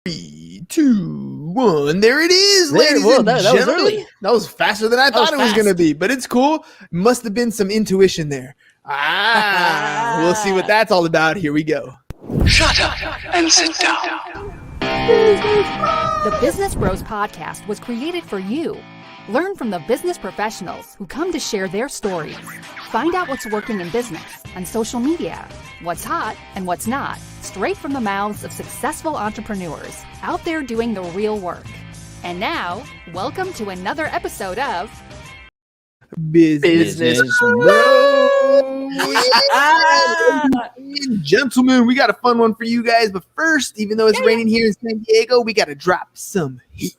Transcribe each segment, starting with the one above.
Three, two, one. There it is, ladies and that gentlemen. was early. That was faster than I thought it was going to be, but it's cool. Must have been some intuition there. We'll see what that's all about. Here we go. Shut up and sit down. The Business Bros Podcast was created for you. Learn from the business professionals who come to share their stories. Find out what's working in business and social media, what's hot and what's not, straight from the mouths of successful entrepreneurs out there doing the real work. And now, welcome to another episode of Business Bros. Gentlemen, we got a fun one for you guys. But first, even though it's raining here in San Diego, we got to drop some heat.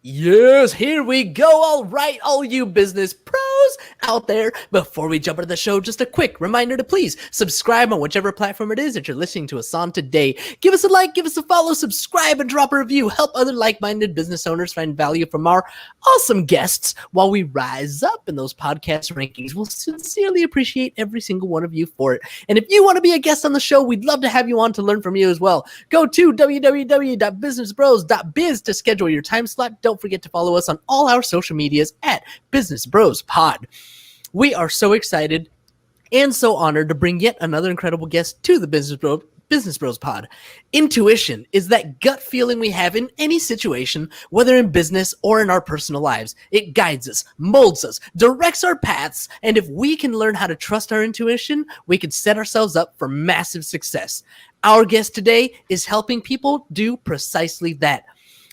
Yes, here we go. All right, all you business pros out there. Before we jump into the show, just a quick reminder to please subscribe on whichever platform it is that you're listening to us on today. Give us a like, give us a follow, subscribe, and drop a review. Help other like-minded business owners find value from our awesome guests while we rise up in those podcast rankings. We'll sincerely appreciate every single one of you for it. And if you want to be a guest on the show, we'd love to have you on to learn from you as well. Go to www.businessbros.biz to schedule your time slot. Don't forget to follow us on all our social medias at Business Bros Pod. We are so excited and so honored to bring yet another incredible guest to the Business Bros Pod. Intuition is that gut feeling we have in any situation, whether in business or in our personal lives. It guides us, molds us, directs our paths, and if we can learn how to trust our intuition, we can set ourselves up for massive success. Our guest today is helping people do precisely that.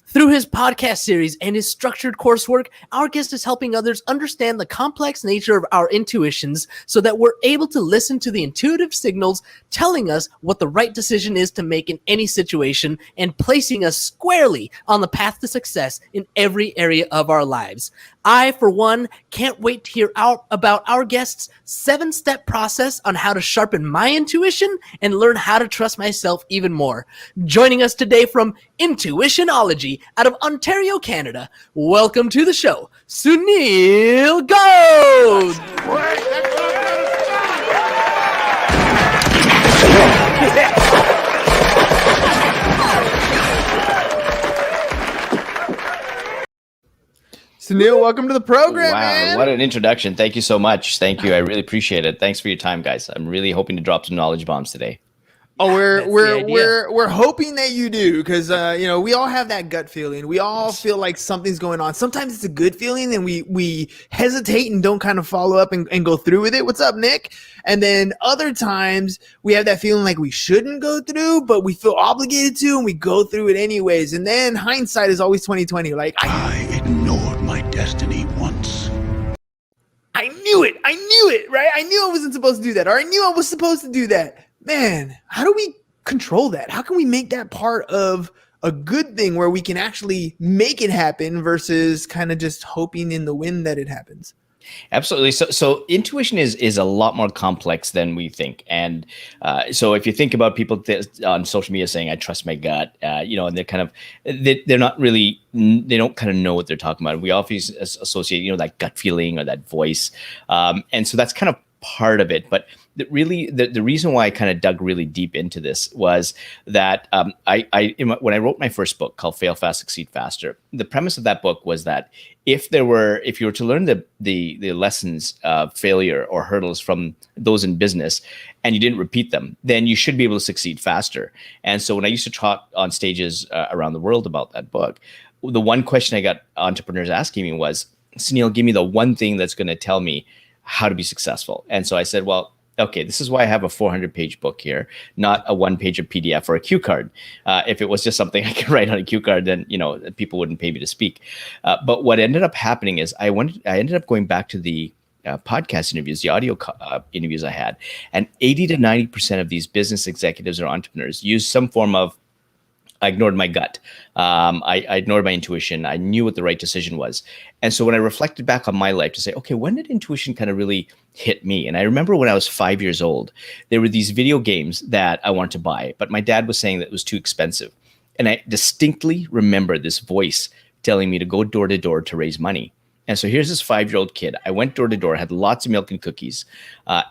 Through his podcast series and his structured coursework, our guest is helping others understand the complex nature of our intuitions so that we're able to listen to the intuitive signals telling us what the right decision is to make in any situation and placing us squarely on the path to success in every area of our lives. I, for one, can't wait to hear about our guest's 7-step process on how to sharpen my intuition and learn how to trust myself even more. Joining us today from Intuitionology out of Ontario, Canada, welcome to the show, Sunil Godse. Sunil, welcome to the program, wow, man. What an introduction. Thank you so much. Thank you. I really appreciate it. Thanks for your time, guys. I'm really hoping to drop some knowledge bombs today. Oh, we're hoping that you do, because we all have that gut feeling. We all feel like something's going on. Sometimes it's a good feeling, and we hesitate and don't kind of follow up and go through with it. What's up, Nick? And then other times we have that feeling like we shouldn't go through, but we feel obligated to, and we go through it anyways. And then hindsight is always 20/20. Like I ignored my destiny once. I knew it, right? I knew I wasn't supposed to do that, or I knew I was supposed to do that. Man, how do we control that? How can we make that part of a good thing where we can actually make it happen versus kind of just hoping in the wind that it happens? Absolutely. So intuition is a lot more complex than we think. And so if you think about people on social media saying, I trust my gut, and they're kind of, they're not really, they don't kind of know what they're talking about. We always associate, that gut feeling or that voice. And so that's kind of part of it. But the reason why I kind of dug really deep into this was that when I wrote my first book called Fail Fast, Succeed Faster, the premise of that book was that if you were to learn the lessons of failure or hurdles from those in business and you didn't repeat them, then you should be able to succeed faster. And so when I used to talk on stages around the world about that book, the one question I got entrepreneurs asking me was, Sunil, give me the one thing that's going to tell me how to be successful. And so I said, well, okay, this is why I have a 400-page book here, not a one-page of PDF or a cue card. If it was just something I could write on a cue card, then people wouldn't pay me to speak. But what ended up happening is I ended up going back to the podcast interviews, the audio interviews I had, and 80 to 90% of these business executives or entrepreneurs use some form of, I ignored my gut. I ignored my intuition. I knew what the right decision was. And so when I reflected back on my life to say, okay, when did intuition kind of really hit me? And I remember when I was 5 years old, there were these video games that I wanted to buy, but my dad was saying that it was too expensive. And I distinctly remember this voice telling me to go door to door to raise money. And so here's this 5-year-old kid. I went door to door, had lots of milk and cookies,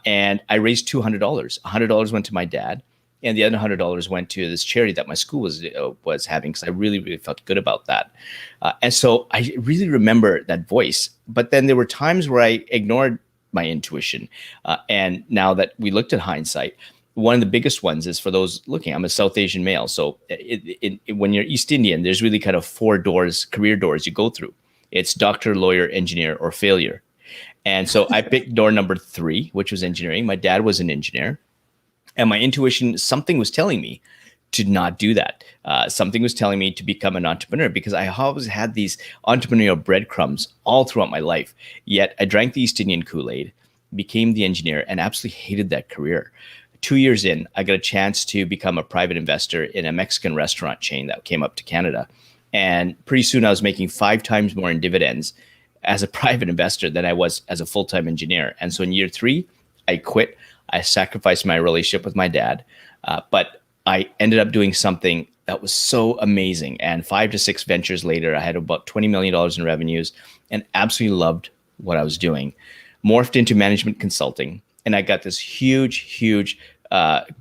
and I raised $200. $100 went to my dad. and the other $100 went to this charity that my school was having, because I really, really felt good about that. And so I really remember that voice. But then there were times where I ignored my intuition. And now that we looked at hindsight, one of the biggest ones is, for those looking, I'm a South Asian male. So when you're East Indian, there's really kind of 4 doors, career doors you go through. It's doctor, lawyer, engineer, or failure. And so I picked door number 3, which was engineering. My dad was an engineer. And my intuition, something was telling me to not do that. Something was telling me to become an entrepreneur, because I always had these entrepreneurial breadcrumbs all throughout my life. Yet I drank the East Indian Kool-Aid, became the engineer, and absolutely hated that career. 2 years in, I got a chance to become a private investor in a Mexican restaurant chain that came up to Canada. And pretty soon I was making 5 times more in dividends as a private investor than I was as a full-time engineer. And so in year 3, I quit. I sacrificed my relationship with my dad, but I ended up doing something that was so amazing. And 5 to 6 ventures later, I had about $20 million in revenues and absolutely loved what I was doing. Morphed into management consulting, and I got this huge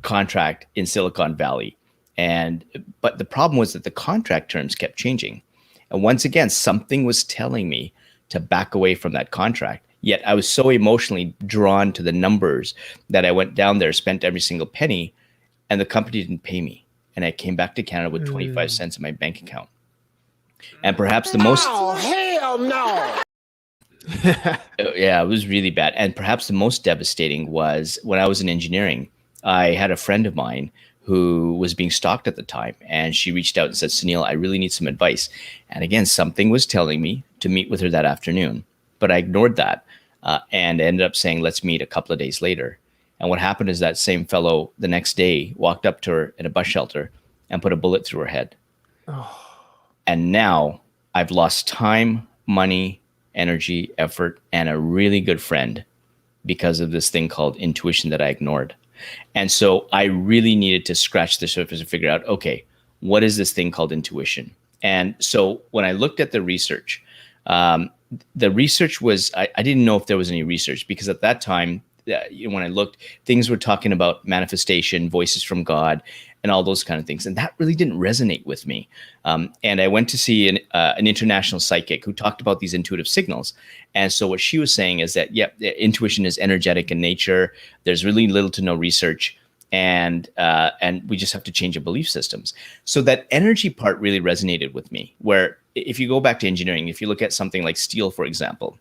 contract in Silicon Valley. But the problem was that the contract terms kept changing. And once again, something was telling me to back away from that contract. Yet I was so emotionally drawn to the numbers that I went down there, spent every single penny, and the company didn't pay me. And I came back to Canada with 25 cents in my bank account. And perhaps the most... Oh, hell no! Yeah, it was really bad. And perhaps the most devastating was when I was in engineering. I had a friend of mine who was being stalked at the time, and she reached out and said, Sunil, I really need some advice. And again, something was telling me to meet with her that afternoon, but I ignored that and ended up saying, let's meet a couple of days later. And what happened is that same fellow the next day walked up to her in a bus shelter and put a bullet through her head. Oh. And now I've lost time, money, energy, effort, and a really good friend because of this thing called intuition that I ignored. And so I really needed to scratch the surface and figure out, okay, what is this thing called intuition? And so when I looked at the research was, I didn't know if there was any research, because at that time, when I looked, things were talking about manifestation, voices from God, and all those kind of things. And that really didn't resonate with me. And I went to see an international psychic who talked about these intuitive signals. And so what she was saying is that, intuition is energetic in nature. There's really little to no research. And we just have to change our belief systems. So that energy part really resonated with me, where if you go back to engineering, if you look at something like steel, for example,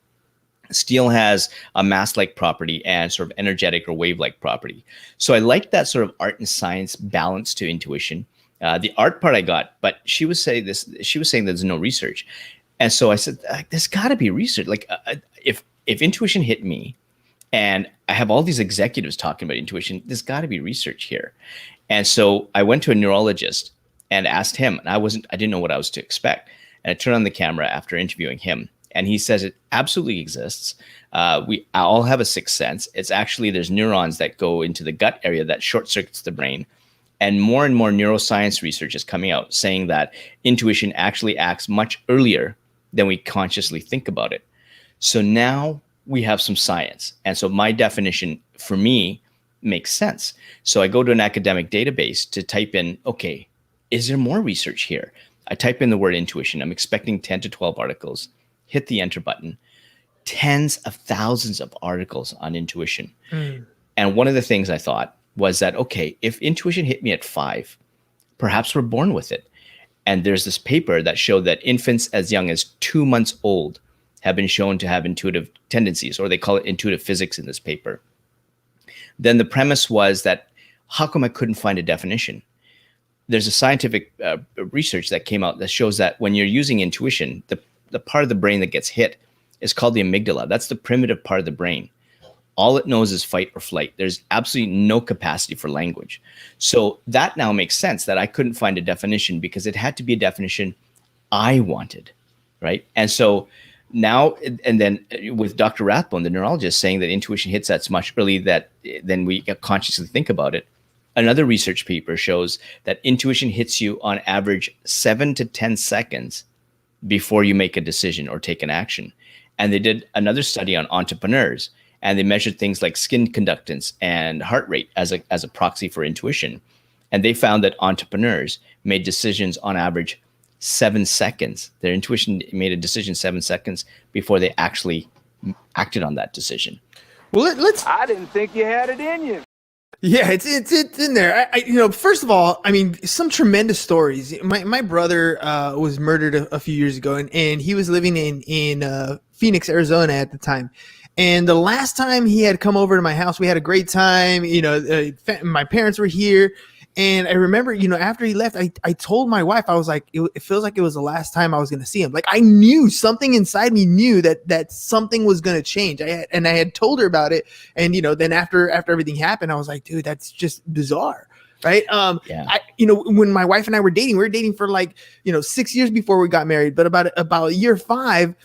steel has a mass-like property and sort of energetic or wave-like property. So I like that sort of art and science balance to intuition. The art part I got, but she was saying there's no research. And so I said, there's got to be research. Like if intuition hit me, and I have all these executives talking about intuition, there's got to be research here. And so I went to a neurologist and asked him, and I didn't know what I was to expect. And I turned on the camera after interviewing him, and he says it absolutely exists. We all have a sixth sense. It's actually, there's neurons that go into the gut area that short circuits the brain. And more neuroscience research is coming out saying that intuition actually acts much earlier than we consciously think about it. So now we have some science. And so my definition for me makes sense. So I go to an academic database to type in, okay, is there more research here? I type in the word intuition. I'm expecting 10 to 12 articles. Hit the enter button. Tens of thousands of articles on intuition. And one of the things I thought was that, okay, if intuition hit me at 5, perhaps we're born with it. And there's this paper that showed that infants as young as 2 months old have been shown to have intuitive tendencies, or they call it intuitive physics in this paper. Then the premise was that, how come I couldn't find a definition? There's a scientific research that came out that shows that when you're using intuition, the part of the brain that gets hit is called the amygdala. That's the primitive part of the brain. All it knows is fight or flight. There's absolutely no capacity for language. So that now makes sense that I couldn't find a definition, because it had to be a definition I wanted, right? And so now, and then with Dr. Rathbone, the neurologist, saying that intuition hits us much earlier than we consciously think about it. Another research paper shows that intuition hits you on average 7 to 10 seconds before you make a decision or take an action. And they did another study on entrepreneurs, and they measured things like skin conductance and heart rate as a proxy for intuition. And they found that entrepreneurs made decisions on average 7 seconds. Their intuition made a decision 7 seconds before they actually acted on that decision. Well, let's. I didn't think you had it in you. Yeah, it's in there. First of all, I mean, some tremendous stories. My brother was murdered a few years ago, and he was living in Phoenix, Arizona at the time. And the last time he had come over to my house, we had a great time. My parents were here. And I remember, after he left, I told my wife, I was like, it feels like it was the last time I was going to see him. Like, I knew something inside me knew that something was going to change. I had told her about it. And, then after everything happened, I was like, dude, that's just bizarre. Right. When my wife and I were dating for 6 years before we got married. But about year 5,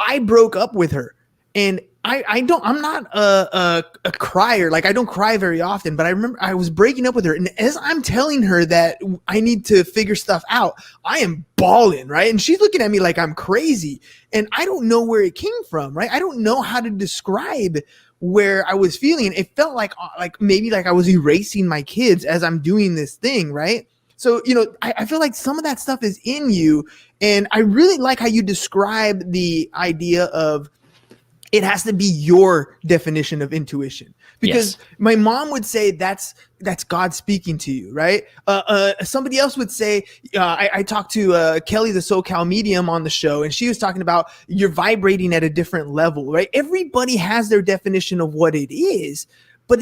I broke up with her. And I'm not a crier. Like, I don't cry very often, but I remember I was breaking up with her. And as I'm telling her that I need to figure stuff out, I am bawling, right? And she's looking at me like I'm crazy. And I don't know where it came from, right? I don't know how to describe where I was feeling. It felt like maybe I was erasing my kids as I'm doing this thing, right? So, I feel like some of that stuff is in you. And I really like how you describe the idea of it has to be your definition of intuition, because my mom would say that's God speaking to you, right? Somebody else would say, I talked to Kelly, the SoCal medium, on the show, and she was talking about you're vibrating at a different level, right? Everybody has their definition of what it is, but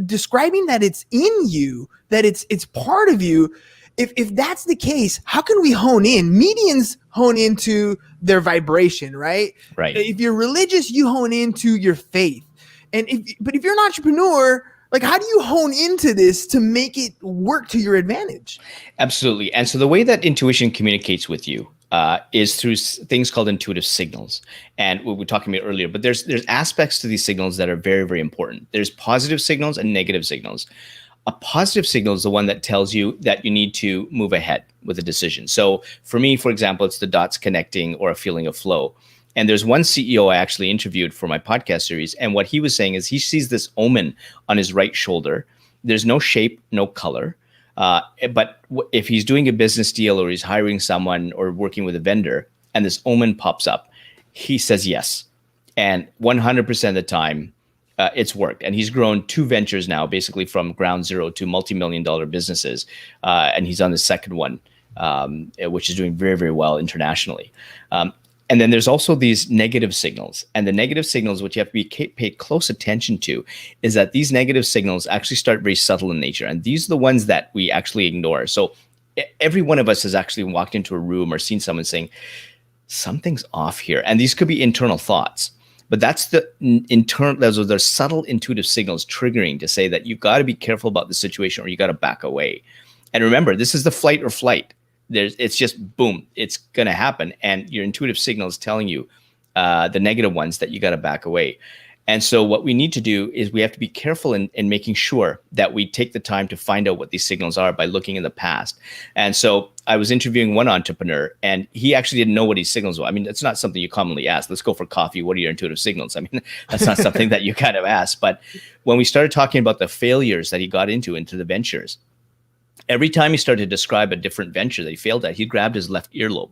describing that it's in you, that it's part of you. If that's the case, how can we hone in? Medians hone into their vibration, right? Right. If you're religious, you hone into your faith. But if you're an entrepreneur, how do you hone into this to make it work to your advantage? Absolutely. And so the way that intuition communicates with you is through things called intuitive signals. And we were talking about earlier, but there's aspects to these signals that are very, very important. There's positive signals and negative signals. A positive signal is the one that tells you that you need to move ahead with a decision. So for me, for example, it's the dots connecting or a feeling of flow. And there's one CEO I actually interviewed for my podcast series. And what he was saying is he sees this omen on his right shoulder. There's no shape, no color. But if he's doing a business deal or he's hiring someone or working with a vendor and this omen pops up, he says yes. And 100% of the time, it's worked. And he's grown 2 ventures now, basically from ground zero to multi-million-dollar businesses. And he's on the second one, which is doing very, very well internationally. And then there's also these negative signals. And the negative signals, which you have to pay close attention to, is that these negative signals actually start very subtle in nature. And these are the ones that we actually ignore. So every one of us has actually walked into a room or seen someone saying, something's off here. And these could be internal thoughts. But that's the internal, those are the subtle intuitive signals triggering to say that you've got to be careful about the situation or you got to back away. And remember, this is the fight or flight. It's just boom, it's going to happen. And your intuitive signal is telling you the negative ones that you got to back away. And so what we need to do is we have to be careful in making sure that we take the time to find out what these signals are by looking in the past. And so I was interviewing one entrepreneur and he actually didn't know what his signals were. I mean, it's not something you commonly ask. Let's go for coffee. What are your intuitive signals? I mean, that's not something that you kind of ask. But when we started talking about the failures that he got into the ventures, every time he started to describe a different venture that he failed at, he grabbed his left earlobe.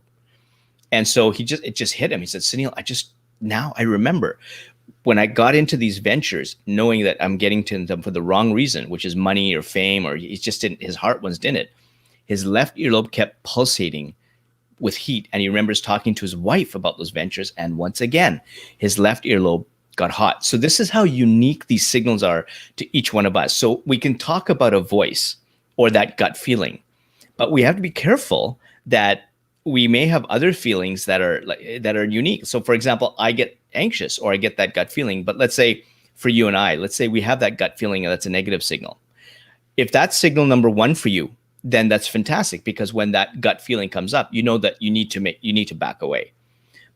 And so it just hit him. He said, Sunil, now I remember when I got into these ventures, knowing that I'm getting to them for the wrong reason, which is money or fame, or his heart was in it. His left earlobe kept pulsating with heat. And he remembers talking to his wife about those ventures. And once again, his left earlobe got hot. So this is how unique these signals are to each one of us. So we can talk about a voice or that gut feeling, but we have to be careful that we may have other feelings that are unique. So for example, I get anxious or I get that gut feeling, but let's say for you and I, let's say we have that gut feeling and that's a negative signal. If that's signal number 1 for you, then that's fantastic, because when that gut feeling comes up, you know that you need to back away.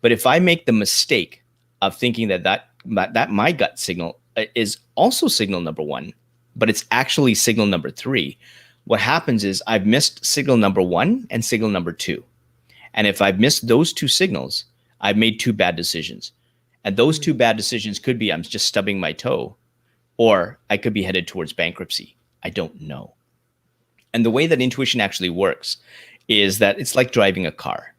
But if I make the mistake of thinking that my gut signal is also signal number 1, but it's actually signal number 3, what happens is I've missed signal number 1 and signal number 2. And if I've missed those 2 signals, I've made 2 bad decisions. And those 2 bad decisions could be I'm just stubbing my toe, or I could be headed towards bankruptcy. I don't know. And the way that intuition actually works is that it's like driving a car.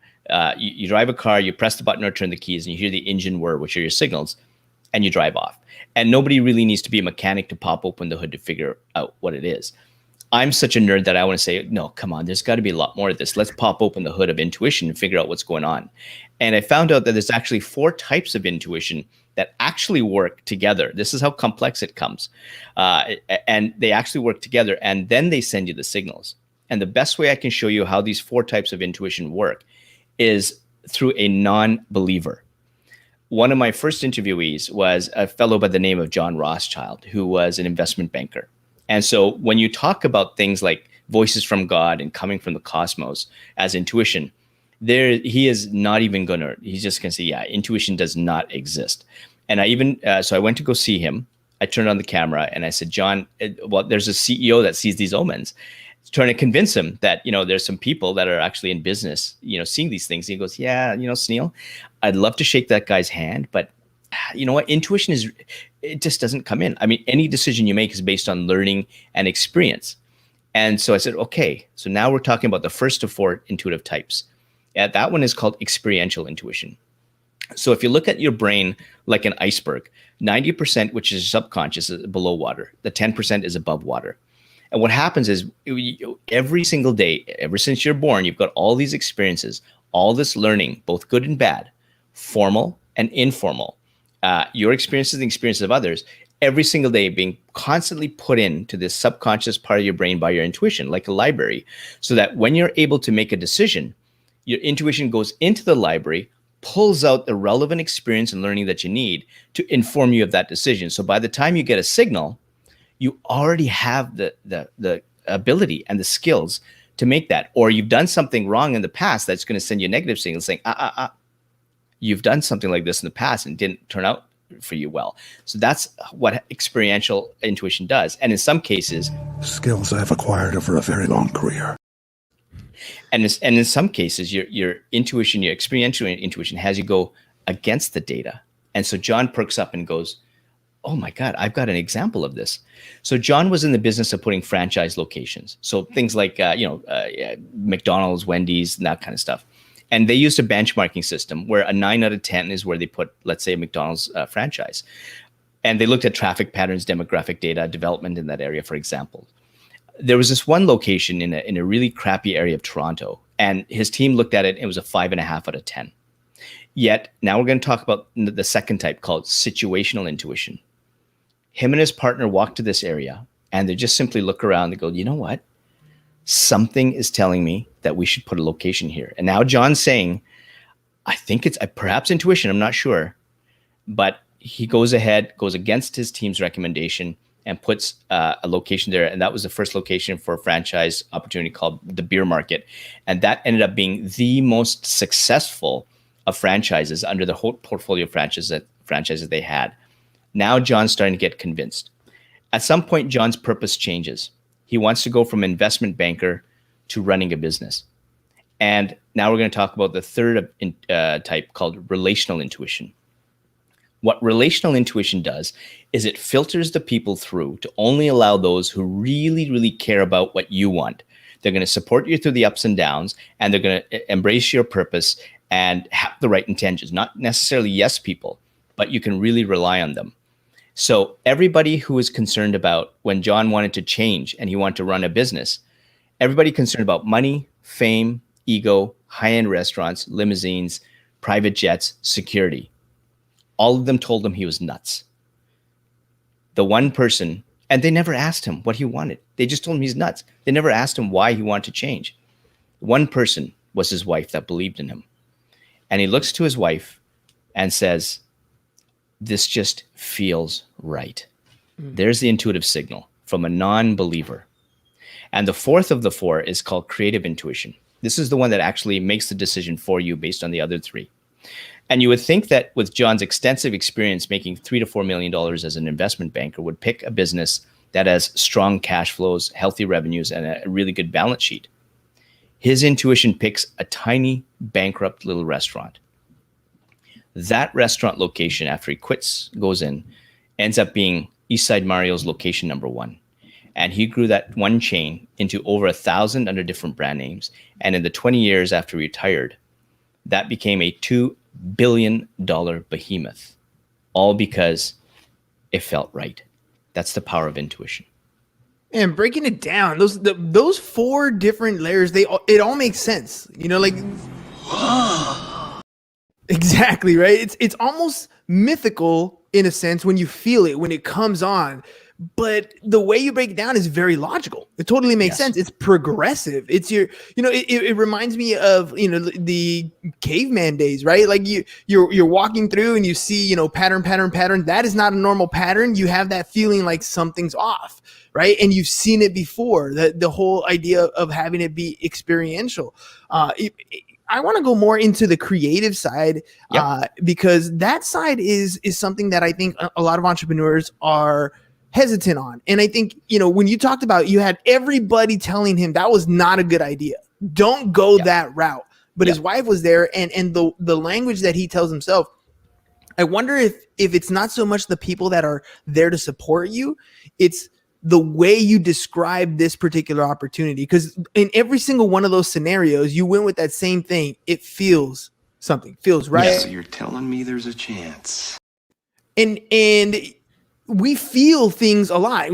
You drive a car, you press the button or turn the keys, and you hear the engine whir, which are your signals, and you drive off. And nobody really needs to be a mechanic to pop open the hood to figure out what it is. I'm such a nerd that I want to say, no, come on, there's got to be a lot more of this. Let's pop open the hood of intuition and figure out what's going on. And I found out that there's actually 4 types of intuition that actually work together. This is how complex it comes. And they actually work together, and then they send you the signals. And the best way I can show you how these 4 types of intuition work is through a non-believer. One of my first interviewees was a fellow by the name of John Rothschild, who was an investment banker. And so when you talk about things like voices from God and coming from the cosmos as intuition, he is not even he's just going to say, yeah, intuition does not exist. And so I went to go see him. I turned on the camera and I said, John, well, there's a CEO that sees these omens. Trying to convince him that, there's some people that are actually in business, seeing these things. He goes, yeah, Sunil, I'd love to shake that guy's hand, but you know what? Intuition it just doesn't come in. I mean, any decision you make is based on learning and experience. And so I said, okay, so now we're talking about the first of 4 intuitive types. That one is called experiential intuition. So if you look at your brain like an iceberg, 90%, which is subconscious, is below water. The 10% is above water. And what happens is every single day, ever since you're born, you've got all these experiences, all this learning, both good and bad, formal and informal. Your experiences and the experiences of others, every single day being constantly put into this subconscious part of your brain by your intuition, like a library, so that when you're able to make a decision, your intuition goes into the library, pulls out the relevant experience and learning that you need to inform you of that decision. So by the time you get a signal, you already have the ability and the skills to make that. Or you've done something wrong in the past that's going to send you a negative signal saying, you've done something like this in the past and didn't turn out for you well. So that's what experiential intuition does. And in some cases, skills I've acquired over a very long career. And in some cases, your intuition, your experiential intuition has you go against the data. And so John perks up and goes, oh my God, I've got an example of this. So John was in the business of putting franchise locations. So things like, McDonald's, Wendy's, and that kind of stuff. And they used a benchmarking system where a 9 out of 10 is where they put, let's say, a McDonald's franchise. And they looked at traffic patterns, demographic data, development in that area, for example. There was this one location in a really crappy area of Toronto, and his team looked at it, and it was a 5.5 out of 10. Yet, now we're going to talk about the second type called situational intuition. Him and his partner walk to this area, and they just simply look around and go, you know what? Something is telling me that we should put a location here. And now John's saying, I think it's perhaps intuition, I'm not sure. But he goes against his team's recommendation and puts a location there. And that was the first location for a franchise opportunity called the Beer Market. And that ended up being the most successful of franchises under the whole portfolio of franchises they had. Now John's starting to get convinced. At some point, John's purpose changes. He wants to go from investment banker to running a business. And now we're going to talk about the third type called relational intuition. What relational intuition does is it filters the people through to only allow those who really, really care about what you want. They're going to support you through the ups and downs, and they're going to embrace your purpose and have the right intentions. Not necessarily yes people, but you can really rely on them. So everybody who is concerned about when John wanted to change and he wanted to run a business, everybody concerned about money, fame, ego, high-end restaurants, limousines, private jets, security. All of them told him he was nuts. The one person, and they never asked him what he wanted. They just told him he's nuts. They never asked him why he wanted to change. One person was his wife that believed in him. And he looks to his wife and says, this just feels right. There's the intuitive signal from a non-believer. And the fourth of the 4 is called creative intuition. This is the one that actually makes the decision for you based on the other 3. And you would think that with John's extensive experience making $3 to $4 million as an investment banker would pick a business that has strong cash flows, healthy revenues, and a really good balance sheet. His intuition picks a tiny, bankrupt little restaurant. That restaurant location, after he quits, goes in, ends up being Eastside Mario's location number 1. And he grew that one chain into over 1,000 under different brand names. And in the 20 years after he retired, that became a $2 billion behemoth, all because it felt right. That's the power of intuition. And breaking it down, those 4 different layers, it all makes sense. You know, like exactly, right? It's almost mythical in a sense when you feel it, when it comes on. But the way you break it down is very logical. It totally makes sense. It's progressive. It's it reminds me of, the caveman days, right? Like you're walking through and you see, pattern. That is not a normal pattern. You have that feeling like something's off, right? And you've seen it before. The whole idea of having it be experiential. I want to go more into the creative side, because that side is something that I think a lot of entrepreneurs are hesitant on. And I think, when you talked about, you had everybody telling him that was not a good idea. Don't go that route. But his wife was there, and the language that he tells himself, I wonder if it's not so much the people that are there to support you, it's the way you describe this particular opportunity. Because in every single one of those scenarios, you went with that same thing. It feels right. So you're telling me there's a chance. And we feel things a lot.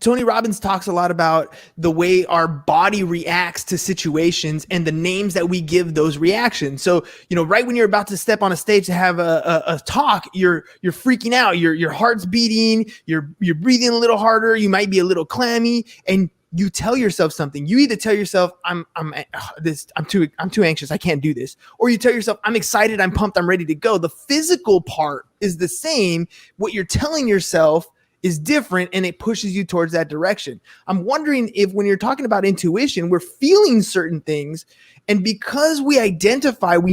Tony Robbins talks a lot about the way our body reacts to situations and the names that we give those reactions. So, right when you're about to step on a stage to have a talk, you're freaking out. Your heart's beating. You're breathing a little harder. You might be a little clammy, and you tell yourself something. You either tell yourself, I'm too anxious, I can't do this. Or you tell yourself, I'm excited, I'm pumped, I'm ready to go. The physical part is the same. What you're telling yourself is different, and it pushes you towards that direction. I'm wondering if when you're talking about intuition, we're feeling certain things, and because we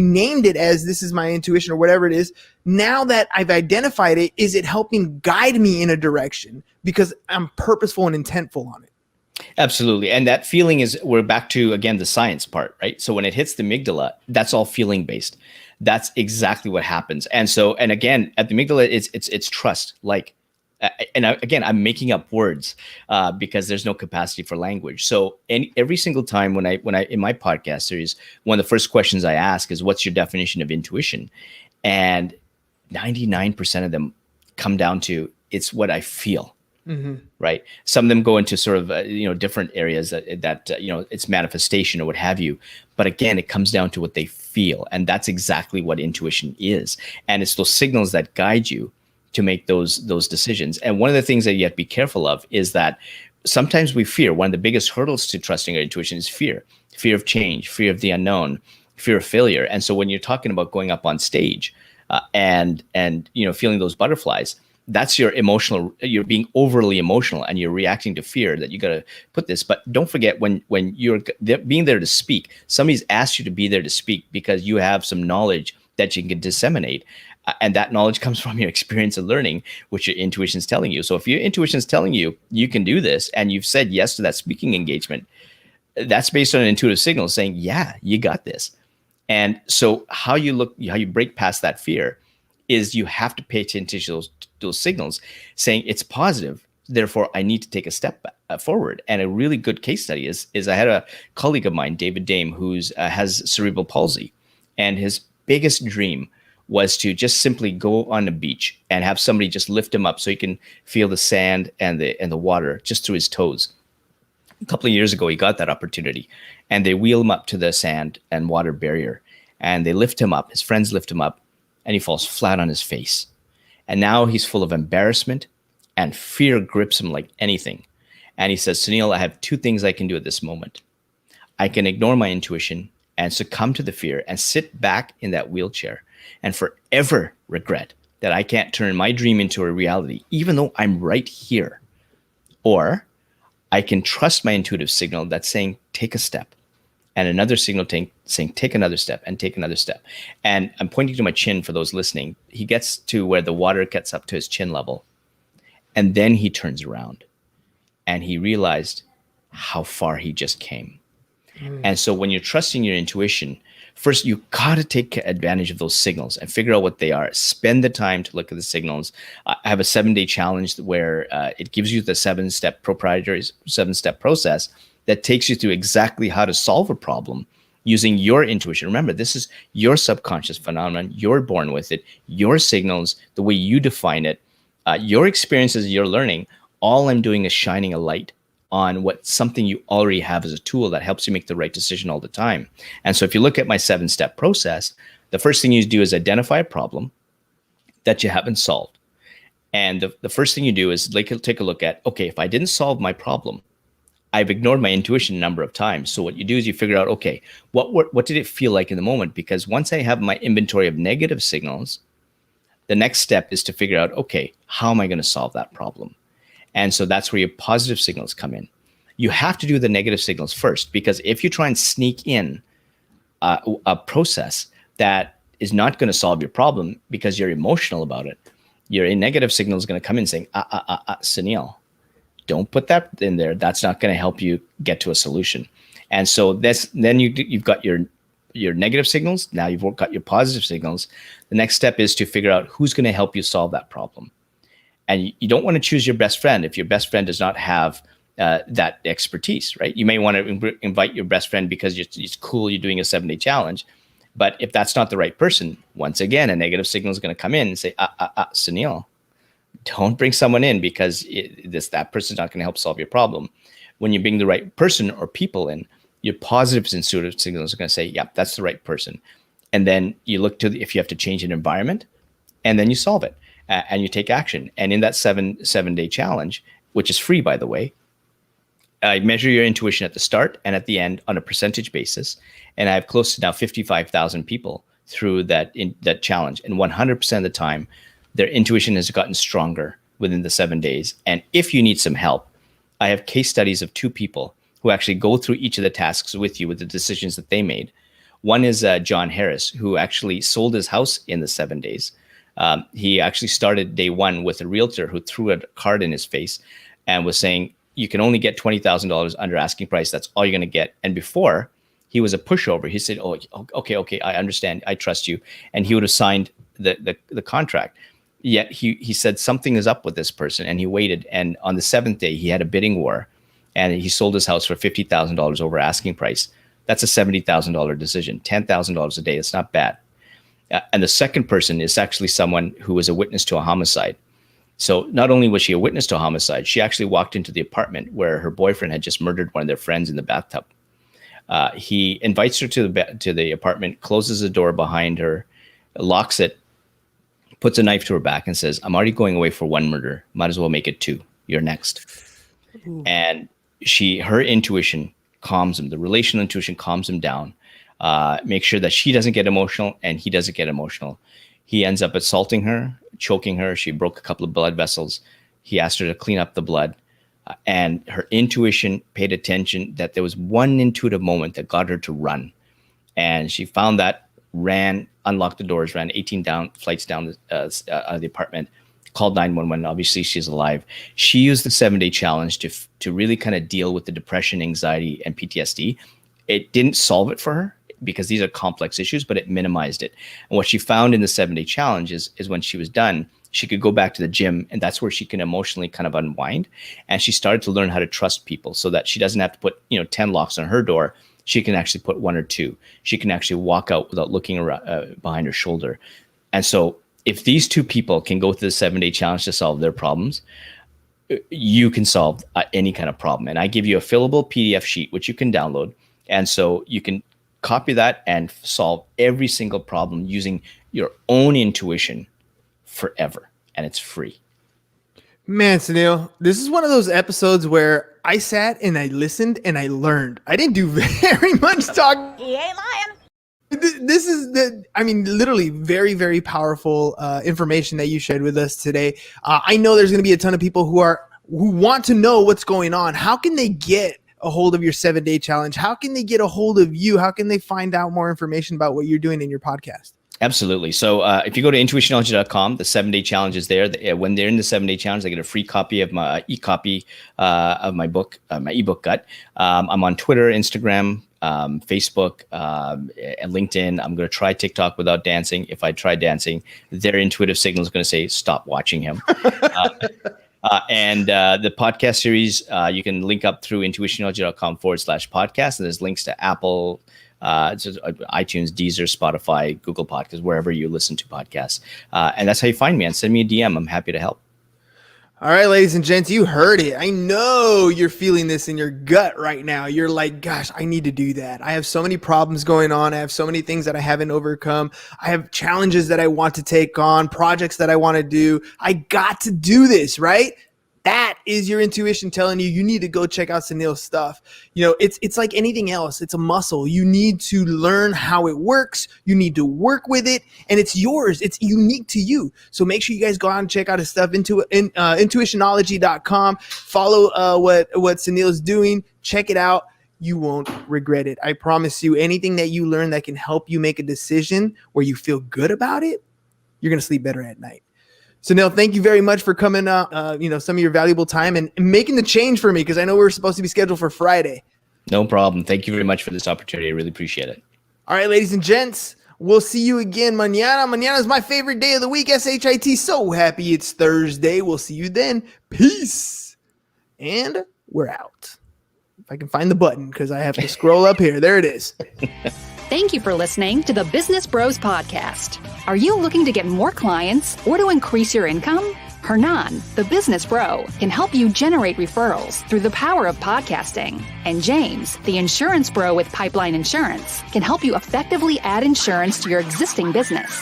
named it as this is my intuition or whatever it is, now that I've identified it, is it helping guide me in a direction because I'm purposeful and intentful on it? Absolutely. And that feeling is, we're back to, again, the science part, right? So when it hits the amygdala, that's all feeling based. That's exactly what happens. And again, at the amygdala, it's trust. I'm making up words because there's no capacity for language. So every single time when I in my podcast series, one of the first questions I ask is, what's your definition of intuition? And 99% of them come down to, it's what I feel. Mm-hmm. Right. Some of them go into sort of, different areas that it's manifestation or what have you. But again, it comes down to what they feel. And that's exactly what intuition is. And it's those signals that guide you to make those decisions. And one of the things that you have to be careful of is that sometimes we fear. One of the biggest hurdles to trusting our intuition is fear of change, fear of the unknown, fear of failure. And so when you're talking about going up on stage and feeling those butterflies, that's you're being overly emotional and you're reacting to fear that you got to put this. But don't forget, when you're being there to speak, somebody's asked you to be there to speak because you have some knowledge that you can disseminate. And that knowledge comes from your experience of learning, which your intuition is telling you. So if your intuition is telling you you can do this and you've said yes to that speaking engagement, that's based on an intuitive signal saying, yeah, you got this. And so how you break past that fear is you have to pay attention to those signals saying it's positive. Therefore, I need to take a step forward. And a really good case study is I had a colleague of mine, David Dame, who's has cerebral palsy. And his biggest dream was to just simply go on the beach and have somebody just lift him up so he can feel the sand and the water just through his toes. A couple of years ago, he got that opportunity. And they wheel him up to the sand and water barrier. And they lift him up. His friends lift him up. And he falls flat on his face. And now he's full of embarrassment and fear grips him like anything. And he says, Sunil, I have two things I can do at this moment. I can ignore my intuition and succumb to the fear and sit back in that wheelchair and forever regret that I can't turn my dream into a reality, even though I'm right here. Or I can trust my intuitive signal that's saying, take a step. And another signal saying, take another step and take another step. And I'm pointing to my chin for those listening. He gets to where the water gets up to his chin level. And then he turns around and he realized how far he just came. And so when you're trusting your intuition, first you got to take advantage of those signals and figure out what they are. Spend the time to look at the signals. I have a 7-day challenge where it gives you the 7-step proprietary 7-step process that takes you through exactly how to solve a problem using your intuition. Remember, this is your subconscious phenomenon. You're born with it. Your signals, the way you define it, your experiences, your learning. All I'm doing is shining a light on what something you already have as a tool that helps you make the right decision all the time. And so if you look at my 7-step process, the first thing you do is identify a problem that you haven't solved. And the first thing you do is take a look at, okay, if I didn't solve my problem, I've ignored my intuition a number of times. So what you do is you figure out, okay, what did it feel like in the moment? Because once I have my inventory of negative signals, the next step is to figure out, okay, how am I going to solve that problem? And so that's where your positive signals come in. You have to do the negative signals first, because if you try and sneak in a process that is not going to solve your problem because you're emotional about it, your negative signal is going to come in saying, Sunil, don't put that in there. That's not going to help you get to a solution. And so then you've got your negative signals. Now you've got your positive signals. The next step is to figure out who's going to help you solve that problem. And you don't want to choose your best friend if your best friend does not have that expertise, right? You may want to invite your best friend because it's cool, you're doing a 7-day challenge. But if that's not the right person, once again, a negative signal is going to come in and say, Sunil, don't bring someone in because that person's not going to help solve your problem. When you bring the right person or people in, your positive intuitive signals are going to say, yeah, that's the right person. And then you look to if you have to change an environment, and then you solve it and you take action. And in that 7-day challenge, which is free, by the way, I measure your intuition at the start and at the end on a percentage basis. And I have close to now 55,000 people through that challenge. And 100% of the time, their intuition has gotten stronger within the 7 days. And if you need some help, I have case studies of 2 people who actually go through each of the tasks with you with the decisions that they made. One is John Harris, who actually sold his house in the 7 days. He actually started day 1 with a realtor who threw a card in his face and was saying, you can only get $20,000 under asking price. That's all you're going to get. And before, he was a pushover. He said, oh, okay, I understand. I trust you. And he would have signed the contract. Yet he said something is up with this person, and he waited. And on the 7th day, he had a bidding war, and he sold his house for $50,000 over asking price. That's a $70,000 decision, $10,000 a day. It's not bad. And the second person is actually someone who was a witness to a homicide. So not only was she a witness to a homicide, she actually walked into the apartment where her boyfriend had just murdered one of their friends in the bathtub. He invites her to the apartment, closes the door behind her, locks it, puts a knife to her back and says, I'm already going away for 1 murder. Might as well make it 2. You're next. Ooh. And her intuition calms him. The relational intuition calms him down. Make sure that she doesn't get emotional and he doesn't get emotional. He ends up assaulting her, choking her. She broke a couple of blood vessels. He asked her to clean up the blood. And her intuition paid attention that there was one intuitive moment that got her to run. And she found that, ran, unlocked the doors, ran 18 flights down the apartment, called 911. Obviously, she's alive. She used the 7-day challenge to really kind of deal with the depression, anxiety, and PTSD. It didn't solve it for her because these are complex issues, but it minimized it. And what she found in the 7-day challenge is when she was done, she could go back to the gym, and that's where she can emotionally kind of unwind. And she started to learn how to trust people so that she doesn't have to put 10 locks on her door. She can actually put 1 or 2. She can actually walk out without looking around, behind her shoulder. And so if these 2 people can go through the 7-day challenge to solve their problems, you can solve any kind of problem. And I give you a fillable PDF sheet, which you can download. And so you can copy that and solve every single problem using your own intuition forever. And it's free. Man, Sunil, this is one of those episodes where I sat and I listened and I learned. I didn't do very much talking. He ain't lying. This is literally very, very powerful information that you shared with us today. I know there's going to be a ton of people who want to know what's going on. How can they get a hold of your 7-day challenge? How can they get a hold of you? How can they find out more information about what you're doing in your podcast? Absolutely. So if you go to intuitionology.com, the 7-day challenge is there. When they're in the 7-day challenge, they get a free copy of my e-copy of my book, my ebook Gut. I'm on Twitter, Instagram, Facebook, and LinkedIn. I'm going to try TikTok without dancing. If I try dancing, their intuitive signal is going to say, stop watching him. And the podcast series, you can link up through intuitionology.com/podcast. And there's links to Apple, iTunes, Deezer, Spotify, Google Podcasts, wherever you listen to podcasts. And that's how you find me. And send me a DM. I'm happy to help. All right, ladies and gents, you heard it. I know you're feeling this in your gut right now. You're like, gosh, I need to do that. I have so many problems going on. I have so many things that I haven't overcome. I have challenges that I want to take on, projects that I want to do. I got to do this, right? That is your intuition telling you need to go check out Sunil's stuff. You know, it's like anything else. It's a muscle. You need to learn how it works. You need to work with it, and it's yours. It's unique to you. So make sure you guys go out and check out his stuff, intuitionology.com. Follow what Sunil's doing. Check it out. You won't regret it. I promise you, anything that you learn that can help you make a decision where you feel good about it, you're going to sleep better at night. Sunil, thank you very much for coming some of your valuable time and making the change for me, because I know we were supposed to be scheduled for Friday. No problem. Thank you very much for this opportunity. I really appreciate it. All right, ladies and gents, we'll see you again mañana. Mañana is my favorite day of the week, SHIT. So happy it's Thursday. We'll see you then. Peace. And we're out. If I can find the button, because I have to scroll up here. There it is. Thank you for listening to the Business Bros Podcast. Are you looking to get more clients or to increase your income? Hernan, the business bro, can help you generate referrals through the power of podcasting. And James, the insurance bro with Pipeline Insurance, can help you effectively add insurance to your existing business.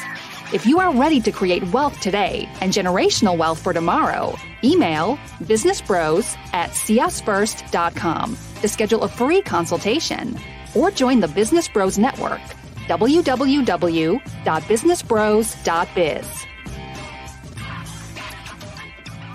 If you are ready to create wealth today and generational wealth for tomorrow, email businessbros@seeusfirst.com to schedule a free consultation. Or join the Business Bros Network, www.businessbros.biz.